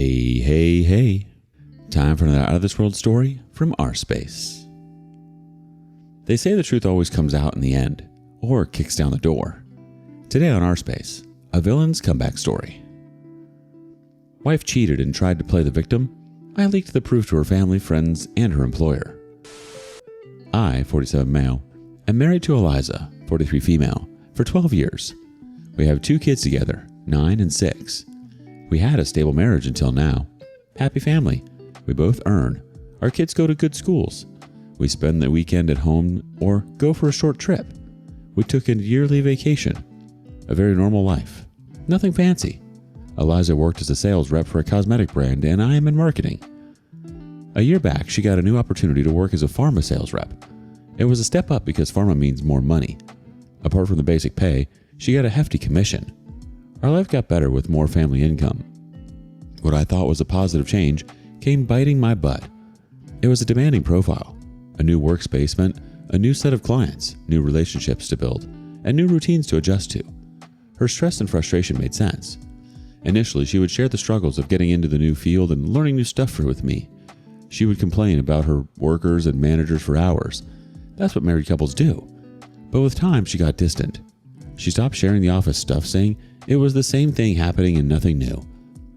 Hey, hey, hey. Time for another Out of This World story from rSpace. They say the truth always comes out in the end, or kicks down the door. Today on rSpace, a villain's comeback story. Wife cheated and tried to play the victim. I leaked the proof to her family, friends, and her employer. I, 47 male, am married to Eliza, 43 female, for 12 years. We have 2 kids together, 9 and 6. We had a stable marriage until now. Happy family. We both earn. Our kids go to good schools. We spend the weekend at home or go for a short trip. We took a yearly vacation. A very normal life. Nothing fancy. Eliza worked as a sales rep for a cosmetic brand and I am in marketing. A year back, she got a new opportunity to work as a pharma sales rep. It was a step up because pharma means more money. Apart from the basic pay, she got a hefty commission. Our life got better with more family income. What I thought was a positive change came biting my butt. It was a demanding profile. A new workspace meant a new set of clients, new relationships to build, and new routines to adjust to. Her stress and frustration made sense. Initially, she would share the struggles of getting into the new field and learning new stuff with me. She would complain about her workers and managers for hours. That's what married couples do. But with time, she got distant. She stopped sharing the office stuff, saying it was the same thing happening and nothing new.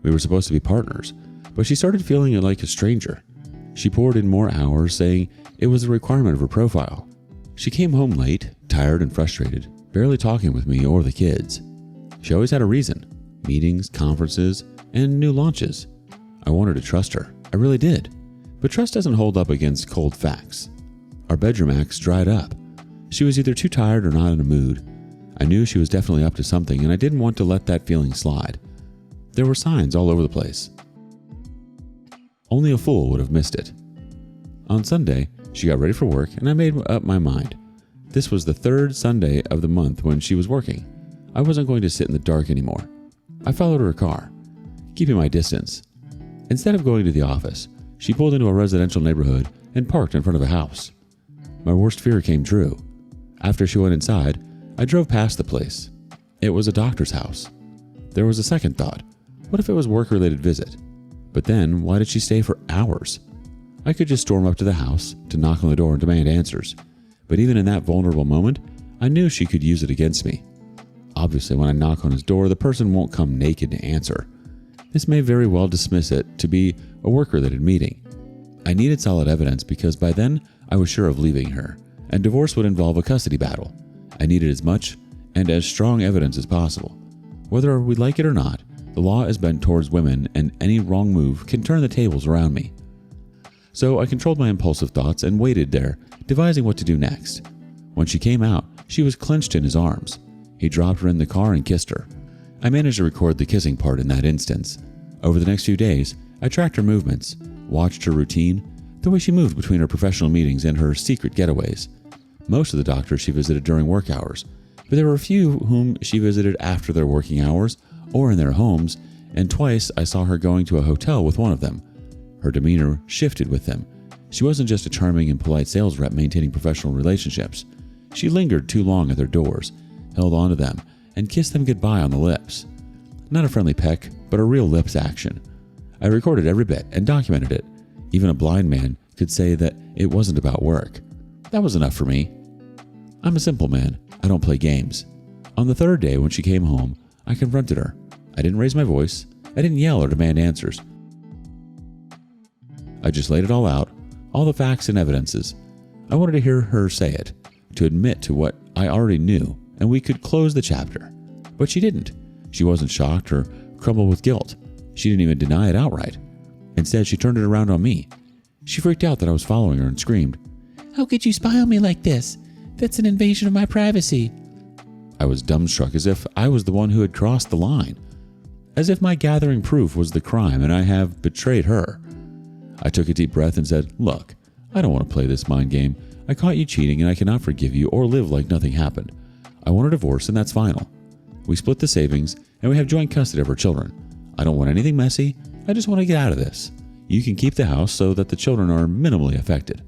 We were supposed to be partners, but she started feeling like a stranger. She poured in more hours, saying it was a requirement of her profile. She came home late, tired and frustrated, barely talking with me or the kids. She always had a reason: meetings, conferences, and new launches. I wanted to trust her. I really did. But trust doesn't hold up against cold facts. Our bedroom acts dried up. She was either too tired or not in a mood. I knew she was definitely up to something, and I didn't want to let that feeling slide. There were signs all over the place. Only a fool would have missed it. On Sunday, she got ready for work, and I made up my mind. This was the 3rd Sunday of the month when she was working. I wasn't going to sit in the dark anymore. I followed her car, keeping my distance. Instead of going to the office, she pulled into a residential neighborhood and parked in front of a house. My worst fear came true. After she went inside, I drove past the place. It was a doctor's house. There was a second thought. What if it was a work-related visit? But then, why did she stay for hours? I could just storm up to the house, to knock on the door and demand answers. But even in that vulnerable moment, I knew she could use it against me. Obviously, when I knock on his door, the person won't come naked to answer. This may very well dismiss it to be a work-related meeting. I needed solid evidence because by then, I was sure of leaving her, and divorce would involve a custody battle. I needed as much and as strong evidence as possible. Whether we like it or not, the law is bent towards women and any wrong move can turn the tables around me. So I controlled my impulsive thoughts and waited there, devising what to do next. When she came out, she was clenched in his arms. He dropped her in the car and kissed her. I managed to record the kissing part in that instance. Over the next few days, I tracked her movements, watched her routine, the way she moved between her professional meetings and her secret getaways. Most of the doctors she visited during work hours, but there were a few whom she visited after their working hours or in their homes, and twice I saw her going to a hotel with one of them. Her demeanor shifted with them. She wasn't just a charming and polite sales rep maintaining professional relationships. She lingered too long at their doors, held onto them, and kissed them goodbye on the lips. Not a friendly peck, but a real lips action. I recorded every bit and documented it. Even a blind man could say that it wasn't about work. That was enough for me. I'm a simple man. I don't play games. On the 3rd day when she came home, I confronted her. I didn't raise my voice. I didn't yell or demand answers. I just laid it all out, all the facts and evidences. I wanted to hear her say it, to admit to what I already knew, and we could close the chapter. But she didn't. She wasn't shocked or crumbled with guilt. She didn't even deny it outright. Instead, she turned it around on me. She freaked out that I was following her and screamed, "How could you spy on me like this? That's an invasion of my privacy." I was dumbstruck, as if I was the one who had crossed the line. As if my gathering proof was the crime and I have betrayed her. I took a deep breath and said, "Look, I don't want to play this mind game. I caught you cheating and I cannot forgive you or live like nothing happened. I want a divorce and that's final. We split the savings and we have joint custody of our children. I don't want anything messy. I just want to get out of this. You can keep the house so that the children are minimally affected."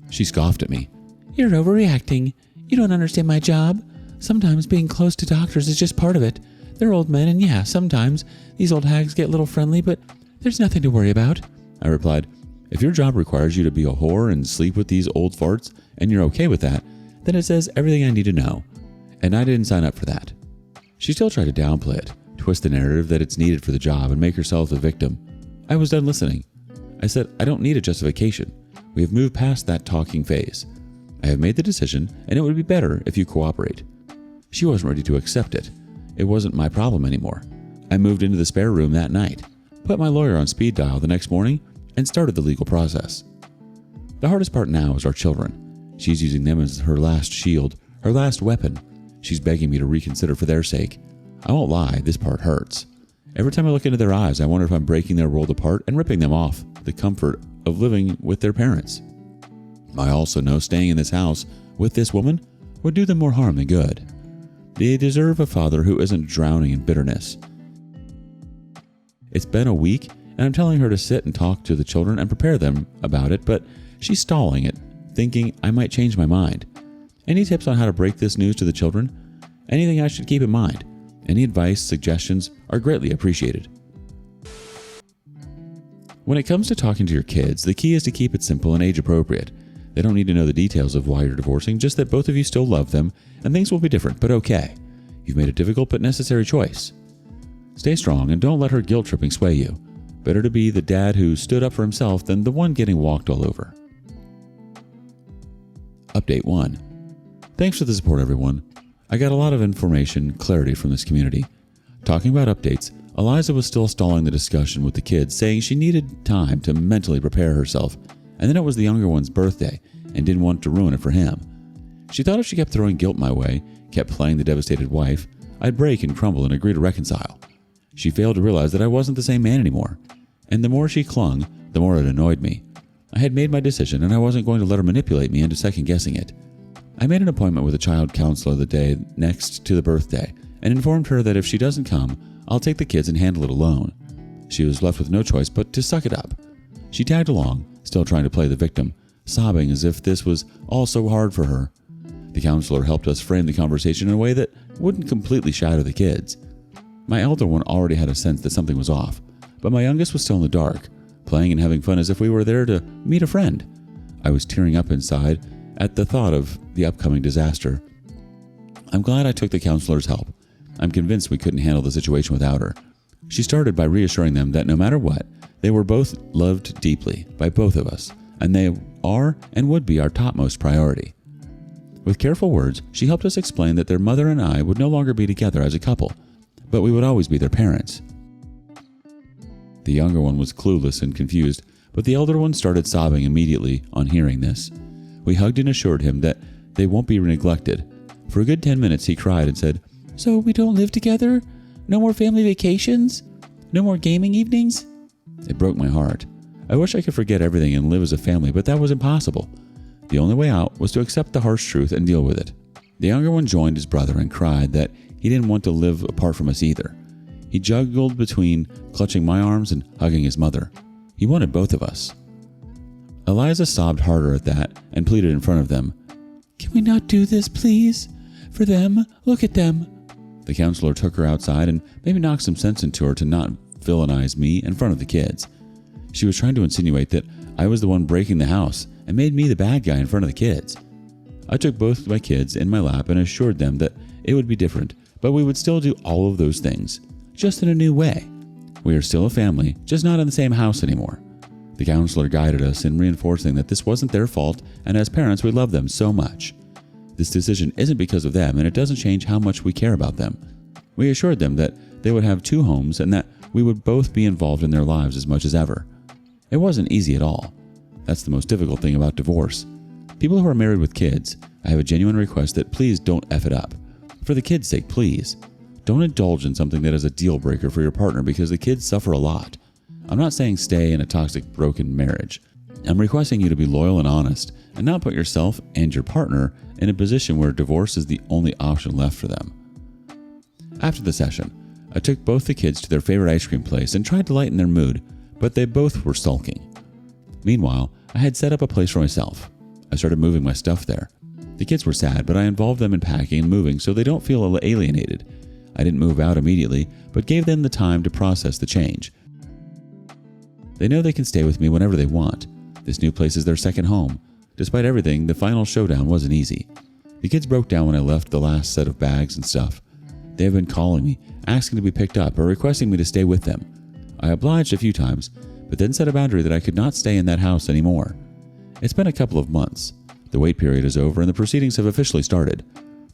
She scoffed at me. "You're overreacting. You don't understand my job. Sometimes being close to doctors is just part of it. They're old men, and yeah, sometimes these old hags get a little friendly, but "There's nothing to worry about," I replied. "If your job requires you to be a whore and sleep with these old farts, and you're okay with that, then it says everything I need to know. And I didn't sign up for that." She still tried to downplay it, twist the narrative that it's needed for the job, and make herself the victim. I was done listening. I said, "I don't need a justification. We have moved past that talking phase. I have made the decision, and it would be better if you cooperate." She wasn't ready to accept it. It wasn't my problem anymore. I moved into the spare room that night, put my lawyer on speed dial the next morning, and started the legal process. The hardest part now is our children. She's using them as her last shield, her last weapon. She's begging me to reconsider for their sake. I won't lie, this part hurts. Every time I look into their eyes, I wonder if I'm breaking their world apart and ripping them off the comfort of living with their parents. I also know staying in this house with this woman would do them more harm than good. They deserve a father who isn't drowning in bitterness. It's been a week, and I'm telling her to sit and talk to the children and prepare them about it, but she's stalling it, thinking I might change my mind. Any tips on how to break this news to the children? Anything I should keep in mind? Any advice, suggestions are greatly appreciated. When it comes to talking to your kids, the key is to keep it simple and age appropriate. They don't need to know the details of why you're divorcing, just that both of you still love them, and things will be different, but okay. You've made a difficult but necessary choice. Stay strong and don't let her guilt tripping sway you. Better to be the dad who stood up for himself than the one getting walked all over. Update 1. Thanks for the support, everyone. I got a lot of information, clarity from this community. Talking about updates, Eliza was still stalling the discussion with the kids, saying she needed time to mentally prepare herself, and then it was the younger one's birthday and didn't want to ruin it for him. She thought if she kept throwing guilt my way, kept playing the devastated wife, I'd break and crumble and agree to reconcile. She failed to realize that I wasn't the same man anymore, and the more she clung, the more it annoyed me. I had made my decision, and I wasn't going to let her manipulate me into second-guessing it. I made an appointment with a child counselor the day next to the birthday and informed her that if she doesn't come, I'll take the kids and handle it alone. She was left with no choice but to suck it up. She tagged along, still trying to play the victim, sobbing as if this was all so hard for her. The counselor helped us frame the conversation in a way that wouldn't completely shatter the kids. My elder one already had a sense that something was off, but my youngest was still in the dark, playing and having fun as if we were there to meet a friend. I was tearing up inside at the thought of the upcoming disaster. I'm glad I took the counselor's help. I'm convinced we couldn't handle the situation without her. She started by reassuring them that no matter what, they were both loved deeply by both of us, and they are and would be our topmost priority. With careful words, she helped us explain that their mother and I would no longer be together as a couple, but we would always be their parents. The younger one was clueless and confused, but the elder one started sobbing immediately on hearing this. We hugged and assured him that they won't be neglected. For a good 10 minutes he cried and said, "So we don't live together? No more family vacations? No more gaming evenings?" It broke my heart. I wish I could forget everything and live as a family, but that was impossible. The only way out was to accept the harsh truth and deal with it. The younger one joined his brother and cried that he didn't want to live apart from us either. He juggled between clutching my arms and hugging his mother. He wanted both of us. Eliza sobbed harder at that and pleaded in front of them. "Can we not do this, please? For them, look at them." The counselor took her outside and maybe knocked some sense into her to not villainize me in front of the kids. She was trying to insinuate that I was the one breaking the house and made me the bad guy in front of the kids. I took both my kids in my lap and assured them that it would be different, but we would still do all of those things, just in a new way. We are still a family, just not in the same house anymore. The counselor guided us in reinforcing that this wasn't their fault, and as parents we love them so much. This decision isn't because of them, and it doesn't change how much we care about them. We assured them that they would have 2 homes and that we would both be involved in their lives as much as ever. It wasn't easy at all. That's the most difficult thing about divorce. People who are married with kids, I have a genuine request that please don't F it up. For the kids' sake, please. Don't indulge in something that is a deal breaker for your partner because the kids suffer a lot. I'm not saying stay in a toxic, broken marriage. I'm requesting you to be loyal and honest and not put yourself and your partner in a position where divorce is the only option left for them. After the session, I took both the kids to their favorite ice cream place and tried to lighten their mood, but they both were sulking. Meanwhile, I had set up a place for myself. I started moving my stuff there. The kids were sad, but I involved them in packing and moving so they don't feel alienated. I didn't move out immediately, but gave them the time to process the change. They know they can stay with me whenever they want. This new place is their second home. Despite everything, the final showdown wasn't easy. The kids broke down when I left the last set of bags and stuff. They have been calling me, asking to be picked up or requesting me to stay with them. I obliged a few times, but then set a boundary that I could not stay in that house anymore. It's been a couple of months. The wait period is over and the proceedings have officially started.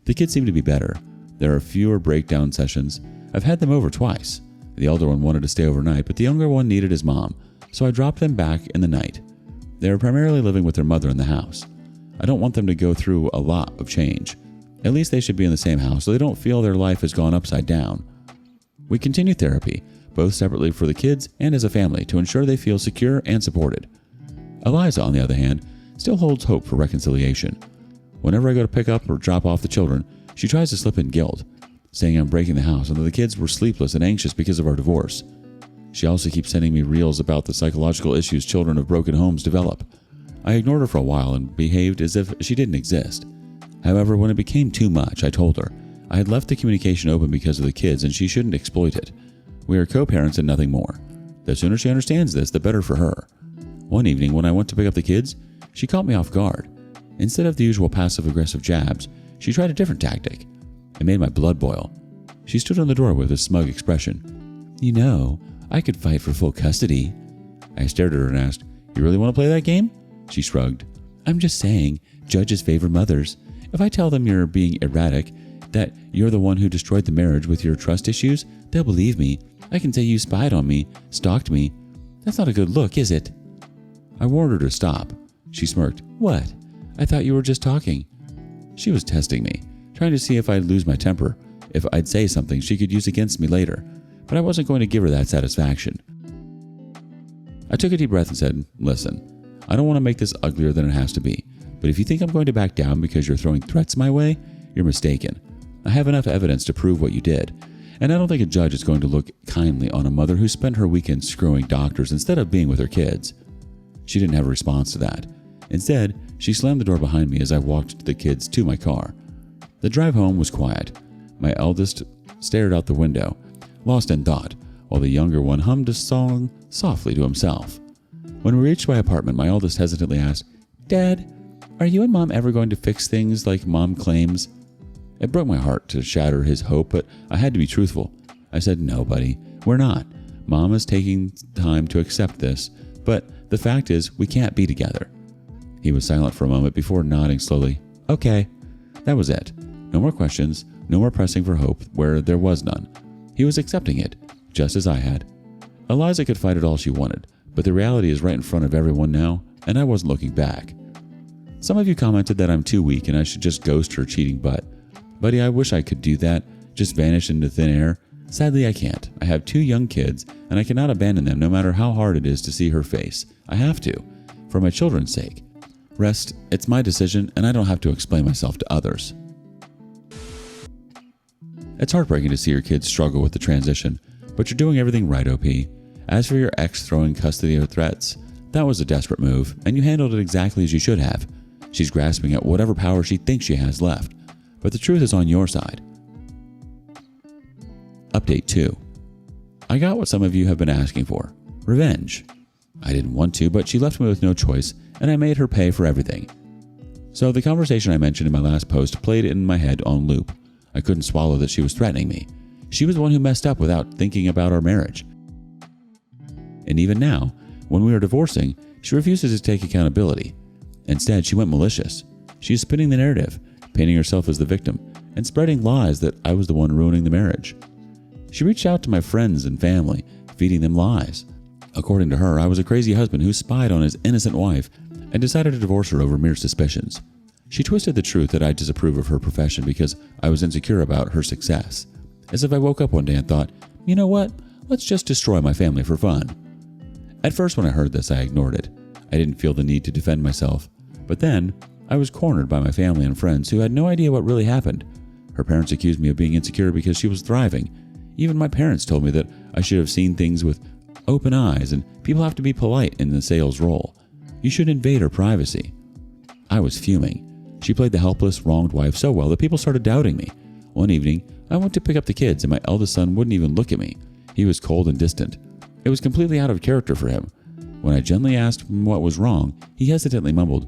The kids seem to be better. There are fewer breakdown sessions. I've had them over twice. The elder one wanted to stay overnight, but the younger one needed his mom, so I dropped them back in the night. They are primarily living with their mother in the house. I don't want them to go through a lot of change. At least they should be in the same house so they don't feel their life has gone upside down. We continue therapy, both separately for the kids and as a family, to ensure they feel secure and supported. Eliza, on the other hand, still holds hope for reconciliation. Whenever I go to pick up or drop off the children, she tries to slip in guilt, saying I'm breaking the house and that the kids were sleepless and anxious because of our divorce. She also keeps sending me reels about the psychological issues children of broken homes develop. I ignored her for a while and behaved as if she didn't exist. However, when it became too much, I told her I had left the communication open because of the kids and she shouldn't exploit it. We are co-parents and nothing more. The sooner she understands this, the better for her. One evening, when I went to pick up the kids, she caught me off guard. Instead of the usual passive-aggressive jabs, she tried a different tactic. It made my blood boil. She stood on the door with a smug expression. You know, I could fight for full custody. I stared at her and asked, You really want to play that game? She shrugged. I'm just saying, judges favor mothers. If I tell them you're being erratic, that you're the one who destroyed the marriage with your trust issues, they'll believe me. I can say you spied on me, stalked me. That's not a good look, is it? I warned her to stop. She smirked. What? I thought you were just talking. She was testing me, trying to see if I'd lose my temper, if I'd say something she could use against me later, but I wasn't going to give her that satisfaction. I took a deep breath and said, Listen, I don't want to make this uglier than it has to be, but if you think I'm going to back down because you're throwing threats my way, you're mistaken. I have enough evidence to prove what you did, and I don't think a judge is going to look kindly on a mother who spent her weekend screwing doctors instead of being with her kids. She didn't have a response to that. Instead, she slammed the door behind me as I walked the kids to my car. The drive home was quiet. My eldest stared out the window, lost in thought, while the younger one hummed a song softly to himself. When we reached my apartment, my eldest hesitantly asked, Dad, are you and Mom ever going to fix things like Mom claims? It broke my heart to shatter his hope, but I had to be truthful. I said, No, buddy, we're not. Mom is taking time to accept this, but the fact is we can't be together. He was silent for a moment before nodding slowly. Okay. That was it. No more questions, no more pressing for hope where there was none. He was accepting it, just as I had. Eliza could fight it all she wanted, but the reality is right in front of everyone now, and I wasn't looking back. Some of you commented that I'm too weak and I should just ghost her cheating butt. Buddy, I wish I could do that, just vanish into thin air. Sadly, I can't. I have 2 young kids, and I cannot abandon them no matter how hard it is to see her face. I have to, for my children's sake. Rest, it's my decision, and I don't have to explain myself to others. It's heartbreaking to see your kids struggle with the transition, but you're doing everything right, OP. As for your ex throwing custody or threats, that was a desperate move, and you handled it exactly as you should have. She's grasping at whatever power she thinks she has left, but the truth is on your side. Update 2. I got what some of you have been asking for. Revenge. I didn't want to, but she left me with no choice, and I made her pay for everything. So the conversation I mentioned in my last post played in my head on loop. I couldn't swallow that she was threatening me. She was the one who messed up without thinking about our marriage. And even now, when we are divorcing, she refuses to take accountability. Instead, she went malicious. She is spinning the narrative, painting herself as the victim, and spreading lies that I was the one ruining the marriage. She reached out to my friends and family, feeding them lies. According to her, I was a crazy husband who spied on his innocent wife and decided to divorce her over mere suspicions. She twisted the truth that I disapprove of her profession because I was insecure about her success. As if I woke up one day and thought, you know what, let's just destroy my family for fun. At first when I heard this, I ignored it. I didn't feel the need to defend myself. But then, I was cornered by my family and friends who had no idea what really happened. Her parents accused me of being insecure because she was thriving. Even my parents told me that I should have seen things with open eyes and people have to be polite in the sales role. You shouldn't invade her privacy. I was fuming. She played the helpless, wronged wife so well that people started doubting me. One evening, I went to pick up the kids and my eldest son wouldn't even look at me. He was cold and distant. It was completely out of character for him. When I gently asked him what was wrong, he hesitantly mumbled,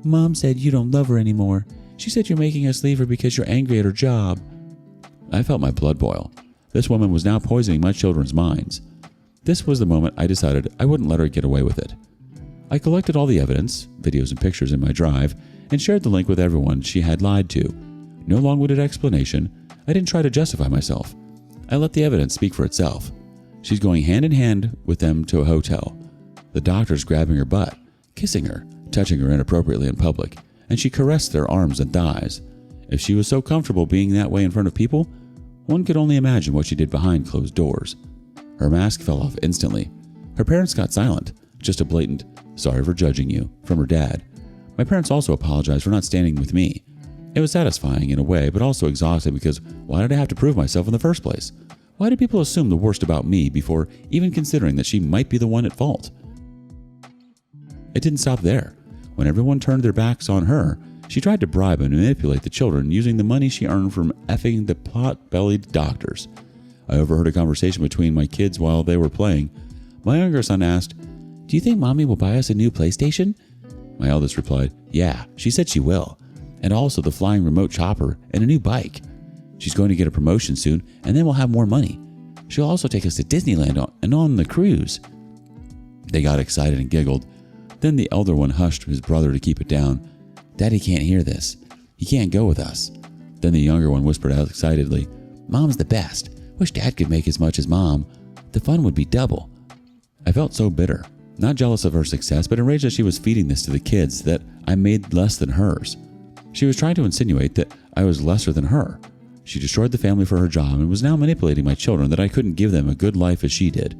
"Mom said you don't love her anymore. She said you're making us leave her because you're angry at her job." I felt my blood boil. This woman was now poisoning my children's minds. This was the moment I decided I wouldn't let her get away with it. I collected all the evidence, videos and pictures in my drive, and shared the link with everyone she had lied to. No long-winded explanation. I didn't try to justify myself. I let the evidence speak for itself. She's going hand in hand with them to a hotel. The doctor's grabbing her butt, kissing her, touching her inappropriately in public, and she caressed their arms and thighs. If she was so comfortable being that way in front of people, one could only imagine what she did behind closed doors. Her mask fell off instantly. Her parents got silent, just a blatant, "Sorry for judging you," from her dad. My parents also apologized for not standing with me. It was satisfying in a way, but also exhausting because why did I have to prove myself in the first place? Why did people assume the worst about me before even considering that she might be the one at fault? It didn't stop there. When everyone turned their backs on her, she tried to bribe and manipulate the children using the money she earned from effing the pot-bellied doctors. I overheard a conversation between my kids while they were playing. My younger son asked, "Do you think Mommy will buy us a new PlayStation?" My eldest replied, "Yeah, she said she will. And also the flying remote chopper and a new bike. She's going to get a promotion soon, and then we'll have more money. She'll also take us to Disneyland and on the cruise." They got excited and giggled. Then the elder one hushed his brother to keep it down. "Daddy can't hear this. He can't go with us." Then the younger one whispered out excitedly, "Mom's the best. Wish Dad could make as much as Mom. The fun would be double." I felt so bitter, not jealous of her success, but enraged that she was feeding this to the kids that I made less than hers. She was trying to insinuate that I was lesser than her. She destroyed the family for her job and was now manipulating my children that I couldn't give them a good life as she did.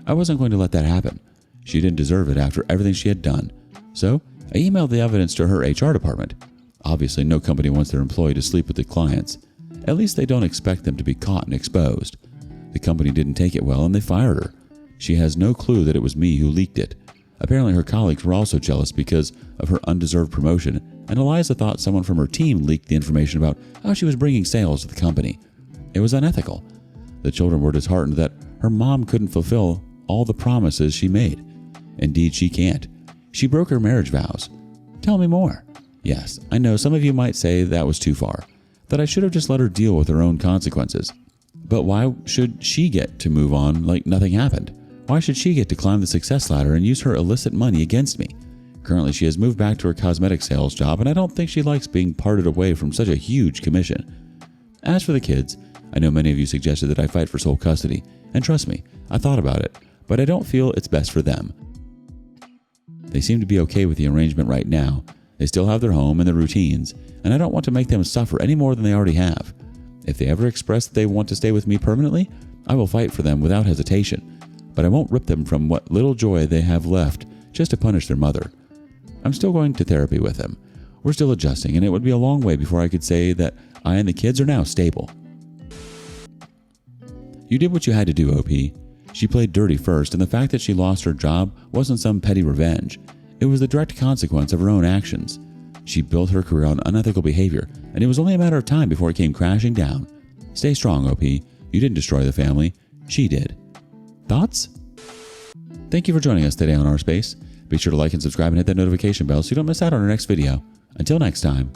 I wasn't going to let that happen. She didn't deserve it after everything she had done. So I emailed the evidence to her HR department. Obviously, no company wants their employee to sleep with the clients. At least they don't expect them to be caught and exposed. The company didn't take it well and they fired her. She has no clue that it was me who leaked it. Apparently her colleagues were also jealous because of her undeserved promotion, and Eliza thought someone from her team leaked the information about how she was bringing sales to the company. It was unethical. The children were disheartened that her mom couldn't fulfill all the promises she made. Indeed, she can't. She broke her marriage vows. Tell me more. Yes, I know some of you might say that was too far, that I should have just let her deal with her own consequences. But why should she get to move on like nothing happened? Why should she get to climb the success ladder and use her illicit money against me? Currently, she has moved back to her cosmetic sales job, and I don't think she likes being parted away from such a huge commission. As for the kids, I know many of you suggested that I fight for sole custody, and trust me, I thought about it, but I don't feel it's best for them. They seem to be okay with the arrangement right now. They still have their home and their routines, and I don't want to make them suffer any more than they already have. If they ever express that they want to stay with me permanently, I will fight for them without hesitation, but I won't rip them from what little joy they have left just to punish their mother. I'm still going to therapy with them. We're still adjusting, and it would be a long way before I could say that I and the kids are now stable. You did what you had to do, OP. She played dirty first, and the fact that she lost her job wasn't some petty revenge. It was the direct consequence of her own actions. She built her career on unethical behavior, and it was only a matter of time before it came crashing down. Stay strong, OP. You didn't destroy the family. She did. Thoughts? Thank you for joining us today on rSpace. Be sure to like and subscribe and hit that notification bell so you don't miss out on our next video. Until next time.